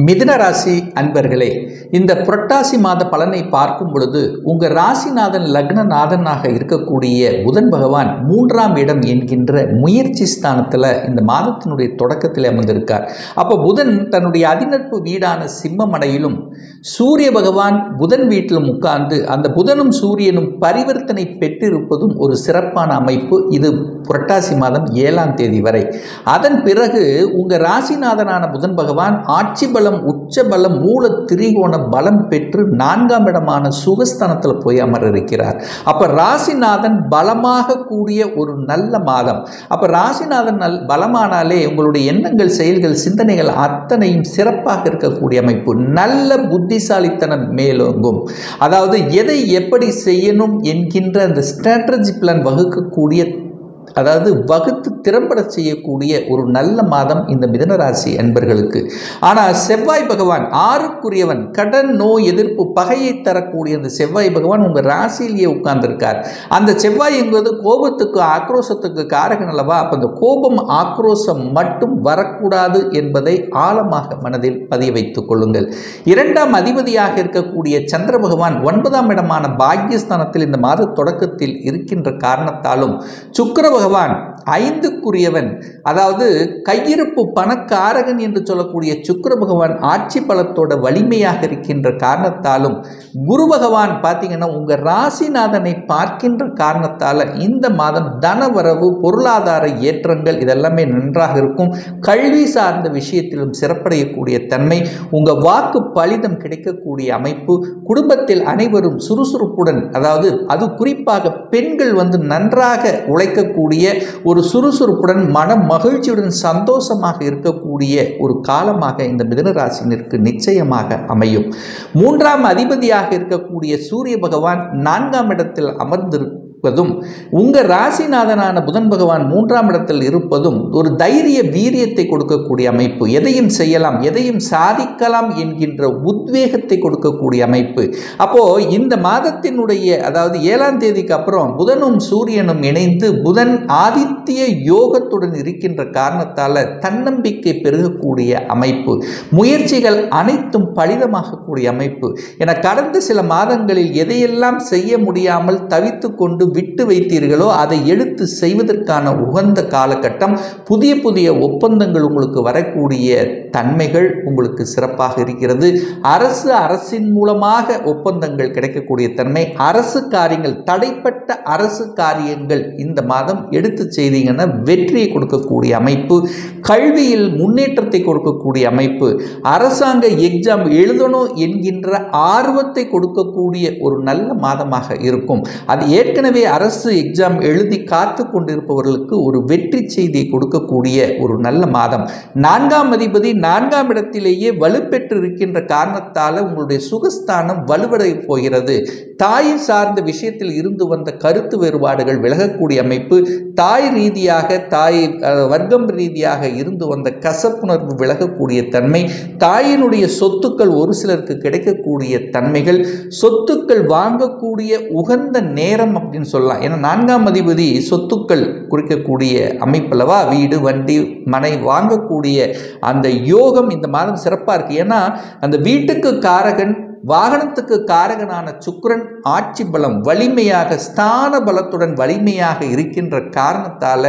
மிதுன ராசி அன்பர்களே, இந்த புரட்டாசி மாத பலனை பார்க்கும் பொழுது உங்கள் ராசிநாதன் லக்னநாதனாக இருக்கக்கூடிய புதன் பகவான் 3ஆம் இடம் என்கின்ற முயற்சி ஸ்தானத்தில் இந்த மாதத்தினுடைய தொடக்கத்தில் அமர்ந்திருக்கார். அப்போ புதன் தன்னுடைய அதிநட்பு வீடான சிம்மமடையிலும் சூரிய பகவான் புதன் வீட்டிலும் உட்கார்ந்து அந்த புதனும் சூரியனும் பரிவர்த்தனை பெற்றிருப்பதும் ஒரு சிறப்பான அமைப்பு. இது புரட்டாசி மாதம் 7ஆம் தேதி வரை. அதன் பிறகு உங்கள் ராசிநாதனான புதன் பகவான் ஆட்சி பலம், உச்ச பலம், மூல திரிகோண பலம் பெற்று 4ஆம் இடமான சுகஸ்தானத்தில் போய் அமர இருக்கிறார். அப்போ ராசிநாதன் பலமாக கூடிய ஒரு நல்ல மாதம். அப்போ ராசிநாதன் பலமானாலே உங்களுடைய எண்ணங்கள், செயல்கள், சிந்தனைகள் அத்தனையும் சிறப்பாக இருக்கக்கூடிய அமைப்பு. நல்ல புத்திசாலித்தனம் மேலோங்கும். அதாவது எதை எப்படி செய்யணும் என்கின்ற அந்த ஸ்ட்ராட்டஜி பிளான் வகுக்கக்கூடிய, அதாவது வகுத்து திறம்பட செய்யக்கூடிய ஒரு நல்ல மாதம் இந்த மிதுனராசி அன்பர்களுக்கு. ஆனால் செவ்வாய் பகவான் 6க்குரியவன், கடன், நோய், எதிர்ப்பு, பகையை தரக்கூடிய அந்த செவ்வாய் பகவான் உங்கள் ராசியிலேயே உட்கார்ந்திருக்கார். அந்த செவ்வாய் என்பது கோபத்துக்கு, ஆக்ரோஷத்துக்கு காரகன் அல்லவா? அப்போ அந்த கோபம், ஆக்ரோஷம் மட்டும் வரக்கூடாது என்பதை ஆழமாக மனதில் பதிய வைத்துக் கொள்ளுங்கள். 2ஆம் அதிபதியாக இருக்கக்கூடிய சந்திர பகவான் 9ஆம் இடமான பாக்யஸ்தானத்தில் இந்த மாத தொடக்கத்தில் இருக்கின்ற காரணத்தாலும் சுக்கிர பகவான் 5க்குரியவன், அதாவது கையிருப்பு பணக்காரகன் என்று சொல்லக்கூடிய சுக்கிர பகவான் ஆட்சி பலத்தோட வலிமையாக இருக்கின்ற காரணத்தாலும் குரு பகவான் பார்த்தீங்கன்னா உங்கள் ராசிநாதனை பார்க்கின்ற காரணத்தால் இந்த மாதம் தனவரவு, பொருளாதார ஏற்றங்கள் இதெல்லாமே நன்றாக இருக்கும். கல்வி சார்ந்த விஷயத்திலும் சிறப்படையக்கூடிய தன்மை, உங்கள் வாக்கு பலிதம் கிடைக்கக்கூடிய அமைப்பு. குடும்பத்தில் அனைவரும் சுறுசுறுப்புடன், அதாவது அது குறிப்பாக பெண்கள் நன்றாக உழைக்கக்கூடிய ஒரு சுறுசுறுப்புடன், மன மகிழ்ச்சியுடன், சந்தோஷமாக இருக்கக்கூடிய ஒரு காலமாக இந்த மிதுன ராசினருக்கு நிச்சயமாக அமையும். 3ஆம் அதிபதியாக இருக்கக்கூடிய சூரிய பகவான் 4ஆம் இடத்தில் அமர்ந்திருப்பதும் உங்கள் ராசிநாதனான புதன் பகவான் 3ஆம் இடத்தில் இருப்பதும் ஒரு தைரிய வீரியத்தை கொடுக்கக்கூடிய அமைப்பு. எதையும் செய்யலாம், எதையும் சாதிக்கலாம் என்கின்ற உத்வேகத்தை கொடுக்கக்கூடிய அமைப்பு. அப்போ இந்த மாதத்தினுடைய, அதாவது 7ஆம் தேதிக்கு அப்புறம் புதனும் சூரியனும் இணைந்து புதன் ஆதித்ய யோகத்துடன் இருக்கின்ற காரணத்தால் தன்னம்பிக்கை பெருகக்கூடிய அமைப்பு. முயற்சிகள் அனைத்தும் பலிதமாகக்கூடிய அமைப்பு. என கடந்த சில மாதங்களில் எதையெல்லாம் செய்ய முடியாமல் தவித்து கொண்டு விட்டு வைத்தீர்களோ அதை எடுத்து செய்வதற்கான உகந்த காலகட்டம். புதிய புதிய ஒப்பந்தங்கள் உங்களுக்கு வரக்கூடிய தன்மைகள் உங்களுக்கு சிறப்பாக இருக்கிறது. அரசின் மூலமாக ஒப்பந்தங்கள் கிடைக்கக்கூடிய தன்மை. அரசு காரியங்கள், தடைப்பட்ட அரசு காரியங்கள் இந்த மாதம் எடுத்து செய்தீங்கன்னா வெற்றியை கொடுக்கக்கூடிய அமைப்பு. கல்வியில் முன்னேற்றத்தை கொடுக்கக்கூடிய அமைப்பு. அரசாங்க எக்ஸாம் எழுதணும் என்கின்ற ஆர்வத்தை கொடுக்கக்கூடிய ஒரு நல்ல மாதமாக இருக்கும். அது ஏற்கனவே அரசு எக்ஸாம் எழுதி காத்து கொண்டிருப்பவர்களுக்கு ஒரு வெற்றி செய்தியை கொடுக்கக்கூடிய ஒரு நல்ல மாதம். 4ஆம் அதிபதி 4ஆம் இடத்திலேயே வலுப்பெற்று இருக்கின்ற காரணத்தால் உங்களுடைய சுகஸ்தானம் வலுவடைய போகிறது. தாய் சார்ந்த விஷயத்தில் இருந்து வந்த கருத்து வேறுபாடுகள் விலகக்கூடிய அமைப்பு. தாய் ரீதியாக, தாய் வர்க்கம் ரீதியாக இருந்து வந்த கசப்புணர்வு விலகக்கூடிய தன்மை. தாயினுடைய சொத்துக்கள் ஒரு சிலருக்கு கிடைக்கக்கூடிய தன்மைகள். சொத்துக்கள் வாங்கக்கூடிய உகந்த நேரம் அப்படின்னு சொல்லலாம். ஏன்னா 4ஆம் அதிபதி சொத்துக்கள் குறிக்கக்கூடிய அமைப்பல்லவா? வீடு, வண்டி, மனை வாங்கக்கூடிய அந்த யோகம் இந்த மாதம் சிறப்பாக இருக்கு. ஏன்னா அந்த வீட்டுக்கு காரகன், வாகனத்துக்கு காரகனான சுக்கிரன் ஆட்சி பலம் வலிமையாக, ஸ்தான பலத்துடன் வலிமையாக இருக்கின்ற காரணத்தால்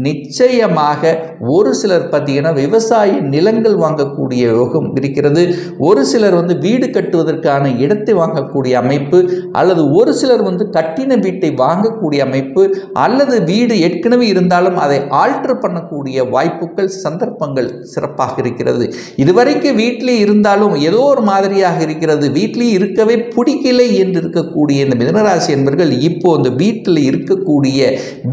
நிச்சயமாக ஒரு சிலர் பார்த்தீங்கன்னா விவசாய நிலங்கள் வாங்கக்கூடிய யோகம் இருக்கிறது. ஒரு சிலர் வீடு கட்டுவதற்கான இடத்தை வாங்கக்கூடிய அமைப்பு, அல்லது ஒரு சிலர் கட்டின வீட்டை வாங்கக்கூடிய அமைப்பு, அல்லது வீடு ஏற்கனவே இருந்தாலும் அதை ஆல்டர் பண்ணக்கூடிய வாய்ப்புகள், சந்தர்ப்பங்கள் சிறப்பாக இருக்கிறது. இதுவரைக்கும் வீட்டிலே இருந்தாலும் ஏதோ ஒரு மாதிரியாக இருக்கிறது, வீட்டிலேயே இருக்கவே பிடிக்கலை என்று இருக்கக்கூடிய இந்த மிதுனராசி என்பர்கள் இப்போ இந்த வீட்டில் இருக்கக்கூடிய,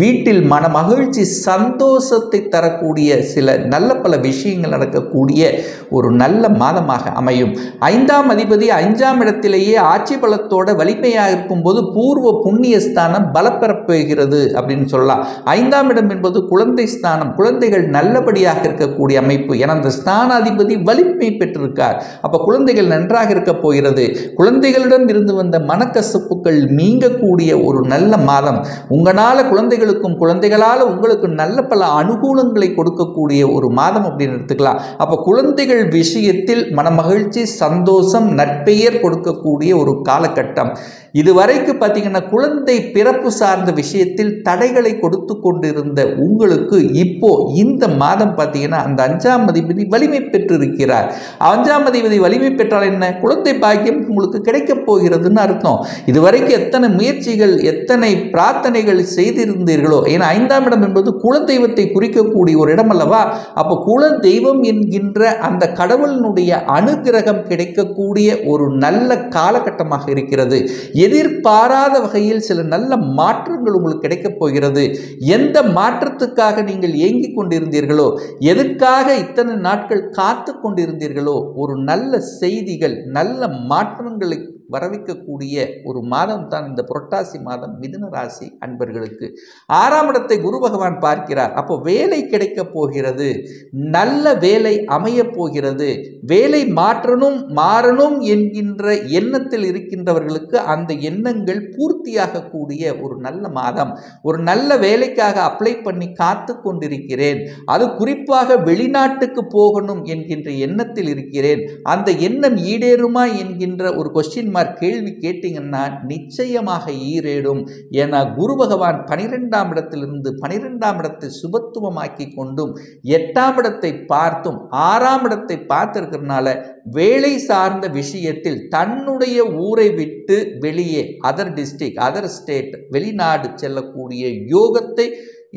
வீட்டில் மன மகிழ்ச்சி, சந்தோஷத்தை தரக்கூடிய சில நல்ல பல விஷயங்கள் நடக்கக்கூடிய ஒரு நல்ல மாதமாக அமையும். 5ஆம் அதிபதி 5ஆம் இடத்திலேயே ஆட்சி பலத்தோட வலிமையாக இருக்கும்போது பூர்வ புண்ணிய ஸ்தானம் பலப்பெறப்போகிறது அப்படின்னு சொல்லலாம். 5ஆம் இடம் என்பது குழந்தை ஸ்தானம். குழந்தைகள் நல்லபடியாக இருக்கக்கூடிய அமைப்பு. என அந்த ஸ்தானாதிபதி வலிமை பெற்றிருக்கார். அப்போ குழந்தைகள் நன்றாக இருக்க போகிறது. போகிறது. குழந்தைகளிடம் இருந்து வந்த மனக்கசப்புகள் நீங்கக்கூடிய ஒரு நல்ல மாதம். உங்களால் குழந்தைகளுக்கும் குழந்தைகளால் உங்களுக்கு நல்ல பல அனுகூலங்களை கொடுக்கக்கூடிய ஒரு மாதம் அப்படின்னு எடுத்துக்கலாம். அப்போ குழந்தைகள் விஷயத்தில் மனமகிழ்ச்சி, சந்தோஷம், நற்பெயர் கொடுக்கக்கூடிய ஒரு காலகட்டம். இதுவரைக்கும் பார்த்தீங்கன்னா குழந்தை பிறப்பு சார்ந்த விஷயத்தில் தடைகளை கொடுத்து கொண்டிருந்த உங்களுக்கு இப்போ இந்த மாதம் பார்த்தீங்கன்னா அந்த 5ஆம் அதிபதி வலிமை பெற்றிருக்கிறார். 5ஆம் அதிபதி வலிமை பெற்றால் என்ன? குழந்தை பாக்கியம் உங்களுக்கு கிடைக்கப் போகிறதுன்னு அர்த்தம். இதுவரைக்கும் எத்தனை முயற்சிகள், எத்தனை பிரார்த்தனைகள் செய்திருந்தீர்களோ, ஏன்னா 5ஆம் இடம் என்பது குலதெய்வத்தை குறிக்கக்கூடிய ஒரு இடம் அல்லவா? அப்போ குலதெய்வம் என்கின்ற அந்த கடவுளினுடைய அனுகிரகம் கிடைக்கக்கூடிய ஒரு நல்ல காலகட்டமாக இருக்கிறது. எதிர்பாராத வகையில் சில நல்ல மாற்றங்கள் உங்களுக்கு கிடைக்கப் போகிறது. எந்த மாற்றத்துக்காக நீங்கள் ஏங்கிக் கொண்டிருந்தீர்களோ, எதற்காக இத்தனை நாட்கள் காத்து கொண்டிருந்தீர்களோ, ஒரு நல்ல செய்திகள், நல்ல மாற்றங்களை வரவிக்கக்கூடிய ஒரு மாதம் தான் இந்த புரட்டாசி மாதம் மிதுன ராசி அன்பர்களுக்கு. 6ஆம் இடத்தை குரு பகவான் பார்க்கிறார். அப்போ வேலை கிடைக்கப் போகிறது, நல்ல வேலை அமைய போகிறது. வேலை மாறணும் என்கின்ற எண்ணத்தில் இருக்கின்றவர்களுக்கு அந்த எண்ணங்கள் பூர்த்தியாகக்கூடிய ஒரு நல்ல மாதம். ஒரு நல்ல வேலைக்காக அப்ளை பண்ணி காத்து கொண்டிருக்கிறேன், அது குறிப்பாக வெளிநாட்டுக்கு போகணும் என்கின்ற எண்ணத்தில் இருக்கிறேன், அந்த எண்ணம் ஈடேறுமா என்கின்ற ஒரு கொஸ்டின் கேள்வி கேட்டீங்கன்னா நிச்சயமாக ஈரேடும். என குரு பகவான் 12ஆம் இடத்திலிருந்து 12ஆம் இடத்தை சுபத்துவமாக்கி கொண்டும் 8ஆம் இடத்தை பார்த்தும் 6ஆம் இடத்தை பார்த்திருக்கிறதுனால வேலை சார்ந்த விஷயத்தில் தன்னுடைய ஊரை விட்டு வெளியே அதர் டிஸ்ட்ரிக்ட், அதர் ஸ்டேட், வெளிநாடு செல்லக்கூடிய யோகத்தை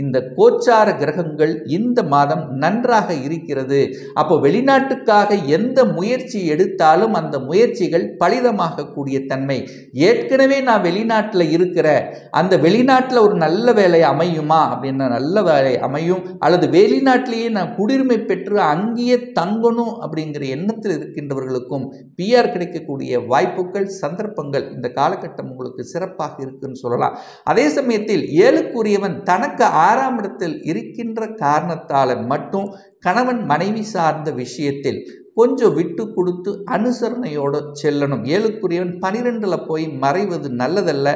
இந்த கோச்சார கிரகங்கள் இந்த மாதம் நன்றாக இருக்கிறது. அப்போ வெளிநாட்டுக்காக எந்த முயற்சி எடுத்தாலும் அந்த முயற்சிகள் பலிதமாகக்கூடிய தன்மை. ஏற்கனவே நான் வெளிநாட்டில் இருக்கிற, அந்த வெளிநாட்டில் ஒரு நல்ல வேலை அமையுமா அப்படின்னா நல்ல வேலை அமையும். அல்லது வெளிநாட்டிலேயே நான் குடியுரிமை பெற்று அங்கேயே தங்கணும் அப்படிங்கிற எண்ணத்தில் இருக்கின்றவர்களுக்கும் பிஆர் கிடைக்கக்கூடிய வாய்ப்புகள், சந்தர்ப்பங்கள் இந்த காலகட்டம் உங்களுக்கு சிறப்பாக இருக்குன்னு சொல்லலாம். அதே சமயத்தில் 7க்குரியவன் தனக்கு 6ஆம் இடத்தில் இருக்கின்ற காரணத்தால் மட்டும் கணவன் மனைவி சார்ந்த விஷயத்தில் கொஞ்சம் விட்டு கொடுத்து அனுசரணையோடு செல்லணும். 7க்குரியவன் 12ல் போய் மறைவது நல்லதல்ல.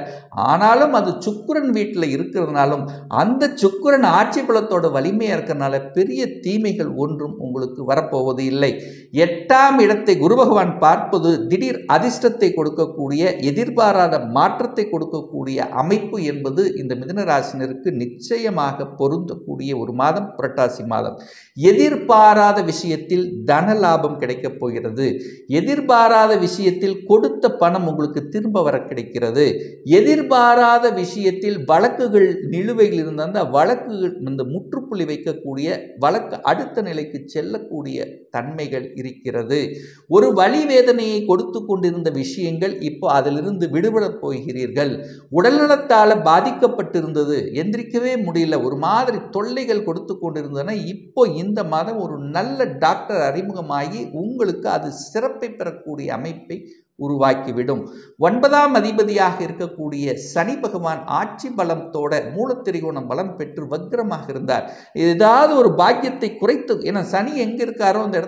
ஆனாலும் அது சுக்கிரன் வீட்டில் இருக்கிறதுனாலும் அந்த சுக்கிரன் ஆட்சி பலத்தோட வலிமையாக இருக்கிறதுனால பெரிய தீமைகள் ஒன்றும் உங்களுக்கு வரப்போவது இல்லை. 8ஆம் இடத்தை குரு பகவான் பார்ப்பது திடீர் அதிர்ஷ்டத்தை கொடுக்கக்கூடிய, எதிர்பாராத மாற்றத்தை கொடுக்கக்கூடிய அமைப்பு என்பது இந்த மிதுன ராசினருக்கு நிச்சயமாக பொருந்தக்கூடிய ஒரு மாதம் புரட்டாசி மாதம். எதிர்பாராத விஷயத்தில் தன லாபம் கிடைக்கப் போகிறது. எதிர்பாராத விஷயத்தில் கொடுத்த பணம் உங்களுக்கு திரும்ப வர கிடைக்கிறது. எதிர்பாராத விஷயத்தில் வழக்குகள் நிலுவையில் இருந்த அந்த வழக்குகள் இந்த முற்றுப்புள்ளி வைக்கக்கூடிய, வழக்கு அடுத்த நிலைக்கு செல்லக்கூடிய தன்மைகள் இருக்கிறது. ஒரு வலி வேதனையை கொடுத்து கொண்டிருந்த விஷயங்கள் இப்போ அதிலிருந்து விடுபடப் போகிறீர்கள். உடல்நலத்தால் பாதிக்கப்பட்டிருந்தது, எந்திரிக்கவே முடியல, ஒரு மாதிரி தொல்லைகள் கொடுத்து கொண்டிருந்தன. இப்போ இந்த மாதம் ஒரு நல்ல டாக்டர் அறிமுகமாகி உங்களுக்கு அது சிறப்பை பெறக்கூடிய அமைப்பை உருவாக்கிவிடும். 9ஆம் அதிபதியாக இருக்கக்கூடிய சனி பகவான் ஆட்சி பலத்தோட மூலத்திரிகோணம் பலம் பெற்று வக்ரமாக இருந்தார். ஏதாவது ஒரு பாக்கியத்தை குறைத்து, ஏன்னா சனி எங்கே இருக்காரோ அந்த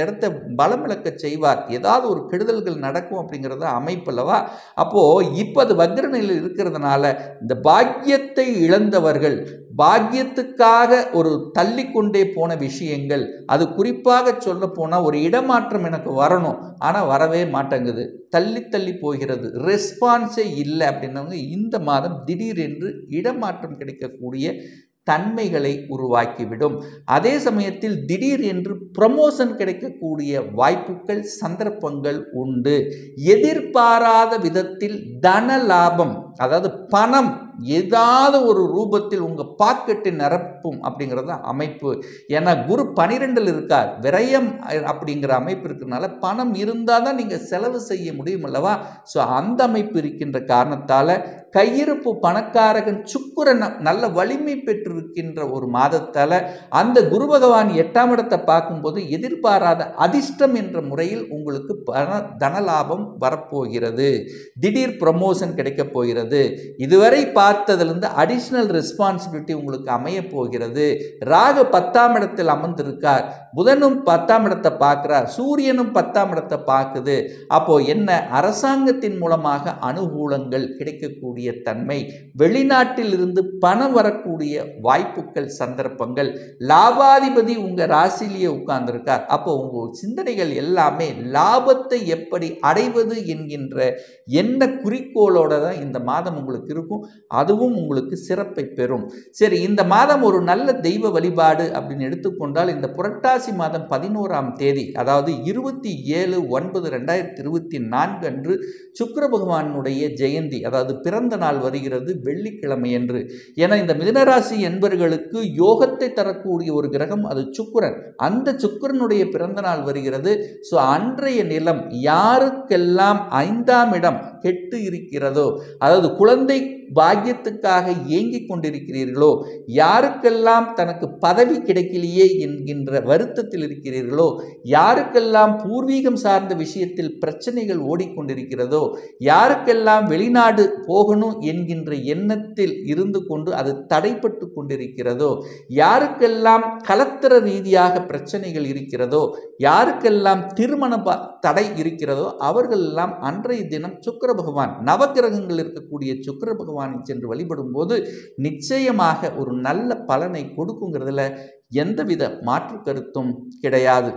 இடத்த பலம் இழக்க செய்வார். ஏதாவது ஒரு கெடுதல்கள் நடக்கும் அப்படிங்கிறத அமைப்பல்லவா. அப்போது இப்போ அது வக்ர நிலையில் இருக்கிறதுனால இந்த பாக்கியத்தை இழந்தவர்கள், பாக்கியத்துக்காக ஒரு தள்ளி கொண்டே போன விஷயங்கள், அது குறிப்பாக சொல்ல போனால் ஒரு இடமாற்றம் எனக்கு வரணும், ஆனால் வரவே மாட்டேங்குது, தள்ளி போகிறது, ரெஸ்பான்ஸே இல்லை அப்படின்னவங்க இந்த மாதம் திடீரென்று இடமாற்றம் கிடைக்கக்கூடிய தன்மைகளை உருவாக்கிவிடும். அதே சமயத்தில் திடீர் என்று ப்ரமோஷன் கிடைக்கக்கூடிய வாய்ப்புகள், சந்தர்ப்பங்கள் உண்டு. எதிர்பாராத விதத்தில் தன லாபம், அதாவது பணம் ஏதாவது ஒரு ரூபத்தில் உங்கள் பாக்கெட்டை நிரப்பும் அப்படிங்கிறது அமைப்பு. ஏன்னா குரு 12ல் இருக்கார், விரயம் அப்படிங்கிற அமைப்பு இருக்கிறதுனால பணம் இருந்தால் தான் நீங்கள் செலவு செய்ய முடியும் அல்லவா. ஸோ அந்த அமைப்பு இருக்கின்ற காரணத்தால் கையிருப்பு பணக்காரகன் சுக்கிரன் நல்ல வலிமை பெற்றிருக்கின்ற ஒரு மாதத்தால் அந்த குரு பகவான் 8ஆம் இடத்தை பார்க்கும்போது எதிர்பாராத அதிர்ஷ்டம் என்ற முறையில் உங்களுக்கு தனலாபம் வரப்போகிறது. திடீர் ப்ரமோஷன் கிடைக்கப் போகிறது. போகிறது. இதுவரை பார்த்ததிலிருந்து அடிஷ்னல் ரெஸ்பான்சிபிலிட்டி உங்களுக்கு அமைய போகிறது. ராகு 10ஆம் இடத்தில் அமர்ந்திருக்கார், புதனும் 10ஆம் இடத்தை பார்க்கிறார், சூரியனும் 10ஆம் இடத்தை பார்க்குது. அப்போ என்ன, அரசாங்கத்தின் மூலமாக அனுகூலங்கள் கிடைக்கக்கூடிய தன்மை, வெளிநாட்டில் இருந்து பணம் வரக்கூடிய வாய்ப்புகள், சந்தர்ப்பங்கள், லாபாதிபதி உங்க ராசியிலேயே உட்கார்ந்திருக்கார். அப்போ உங்க சிந்தனைகள் எல்லாமே லாபத்தை எப்படி அடைவது என்கின்ற என்ன குறிக்கோளோட தான் இந்த மாதம் உங்களுக்கு இருக்கும். அதுவும் உங்களுக்கு சிறப்பை பெறும். சரி, இந்த மாதம் ஒரு நல்ல தெய்வ வழிபாடு அப்படின்னு எடுத்துக்கொண்டால், இந்த புரட்டாசி மாதம் 11ஆம் தேதி, அதாவது 27/9/2024 அன்று சுக்கிர பகவானுடைய ஜெயந்தி, அதாவது பிறந்த நாள் வருகிறது, வெள்ளிக்கிழமை என்று. ஏன்னா இந்த மிதுனராசி என்பர்களுக்கு யோகத்தை தரக்கூடிய ஒரு கிரகம் அது சுக்கிரன். அந்த சுக்கிரனுடைய பிறந்த நாள் வருகிறது. ஸோ அன்றைய நிலம் யாருக்கெல்லாம் 5ஆம் இடம் கெட்டு இருக்கிறதோ, அதாவது குழந்தை பாக்கியத்துக்காக ஏங்கிக் கொண்டிருக்கிறீர்களோ, யாருக்கெல்லாம் தனக்கு பதவி கிடைக்கலையே என்கின்ற வருத்தத்தில் இருக்கிறீர்களோ, யாருக்கெல்லாம் பூர்வீகம் சார்ந்த விஷயத்தில் பிரச்சனைகள் ஓடிக்கொண்டிருக்கிறதோ, யாருக்கெல்லாம் வெளிநாடு போகணும் என்கின்ற எண்ணத்தில் இருந்து கொண்டு அது தடைப்பட்டு கொண்டிருக்கிறதோ, யாருக்கெல்லாம் கலத்திர ரீதியாக பிரச்சனைகள் இருக்கிறதோ, யாருக்கெல்லாம் திருமண தடை இருக்கிறதோ, அவர்கள் எல்லாம் அன்றைய தினம் சுக்கிர பகவான், நவகிரகங்கள் இருக்கக்கூடிய சுக்கிர பகவானை சென்று வழிபடும் போது நிச்சயமாக ஒரு நல்ல பலனை கொடுக்குங்கிறதுல எந்தவித மாற்று கருத்தும் கிடையாது.